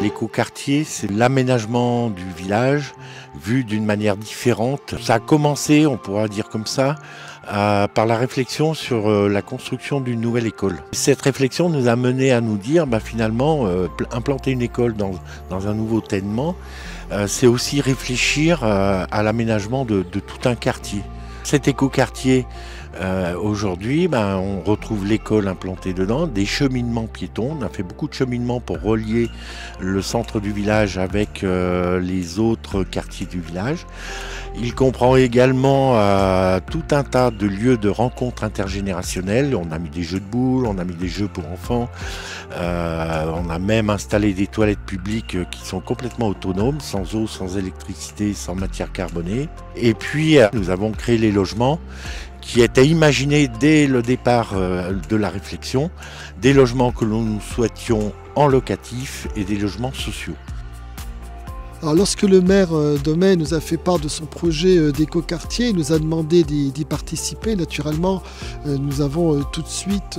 L'écoquartier, c'est l'aménagement du village vu d'une manière différente. Ça a commencé, on pourra dire comme ça, par la réflexion sur la construction d'une nouvelle école. Cette réflexion nous a mené à nous dire, finalement, implanter une école dans un nouveau tenement, c'est aussi réfléchir à l'aménagement de tout un quartier. Cet écoquartier, aujourd'hui, on retrouve l'école implantée dedans, des cheminements piétons. On a fait beaucoup de cheminements pour relier le centre du village avec les autres quartiers du village. Il comprend également tout un tas de lieux de rencontres intergénérationnelles. On a mis des jeux de boules, on a mis des jeux pour enfants. On a même installé des toilettes publiques qui sont complètement autonomes, sans eau, sans électricité, sans matière carbonée. Et puis, nous avons créé les logements qui étaient imaginés dès le départ de la réflexion, des logements que nous souhaitions en locatif et des logements sociaux. Alors, lorsque le maire Domey nous a fait part de son projet d'écoquartier, il nous a demandé d'y participer. Naturellement, nous avons tout de suite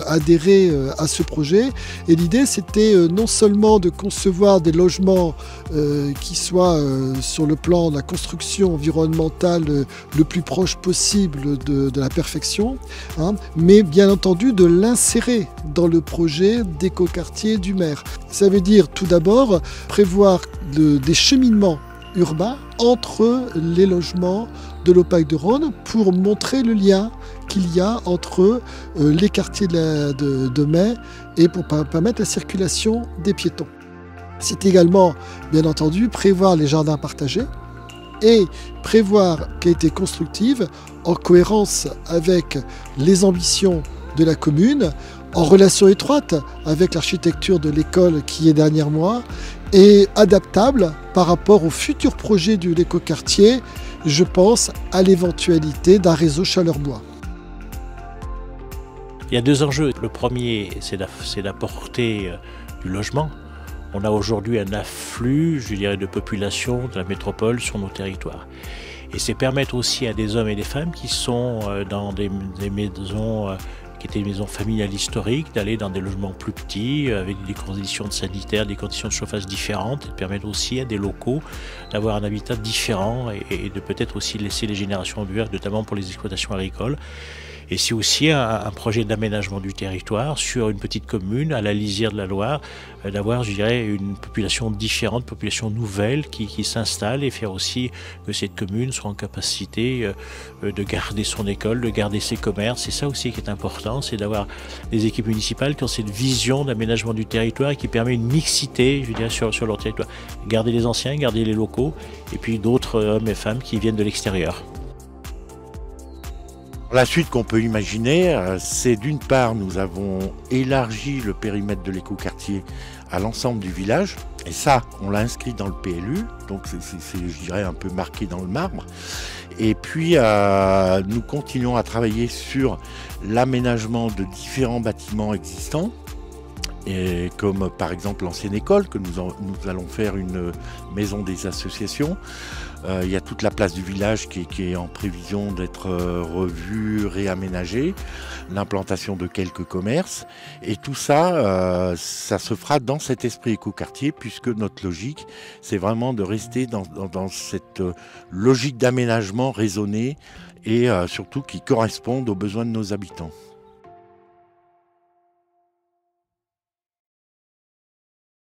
adhéré à ce projet. Et l'idée, c'était non seulement de concevoir des logements qui soient sur le plan de la construction environnementale le plus proche possible de la perfection, mais bien entendu de l'insérer dans le projet d'écoquartier du maire. Ça veut dire tout d'abord prévoir des cheminements urbains entre les logements de l'Opac-de-Rhône pour montrer le lien qu'il y a entre les quartiers de Domey et pour permettre la circulation des piétons. C'est également, bien entendu, prévoir les jardins partagés et prévoir qualité constructive en cohérence avec les ambitions de la commune, en relation étroite avec l'architecture de l'école qui est derrière moi et adaptable par rapport au futur projet de l'écoquartier, je pense à l'éventualité d'un réseau chaleur-bois. Il y a deux enjeux. Le premier, c'est d'apporter du logement. On a aujourd'hui un afflux, je dirais, de population de la métropole sur nos territoires. Et c'est permettre aussi à des hommes et des femmes qui sont dans des maisons qui étaient des maisons familiales historiques, d'aller dans des logements plus petits, avec des conditions sanitaires, des conditions de chauffage différentes, et de permettre aussi à des locaux d'avoir un habitat différent et de peut-être aussi laisser les générations ouvertes, notamment pour les exploitations agricoles. Et c'est aussi un projet d'aménagement du territoire sur une petite commune à la lisière de la Loire, d'avoir, je dirais, une population différente, population nouvelle qui s'installe et faire aussi que cette commune soit en capacité de garder son école, de garder ses commerces. C'est ça aussi qui est important, c'est d'avoir des équipes municipales qui ont cette vision d'aménagement du territoire et qui permet une mixité, je dirais, sur leur territoire. Garder les anciens, garder les locaux et puis d'autres hommes et femmes qui viennent de l'extérieur. La suite qu'on peut imaginer, c'est d'une part, nous avons élargi le périmètre de l'écoquartier à l'ensemble du village. Et ça, on l'a inscrit dans le PLU, donc c'est, je dirais, un peu marqué dans le marbre. Et puis, nous continuons à travailler sur l'aménagement de différents bâtiments existants. Et comme par exemple l'ancienne école, que nous allons faire une maison des associations. Il y a toute la place du village qui est en prévision d'être revue, réaménagée, l'implantation de quelques commerces. Et tout ça, ça se fera dans cet esprit écoquartier, puisque notre logique, c'est vraiment de rester dans cette logique d'aménagement raisonné et surtout qui corresponde aux besoins de nos habitants.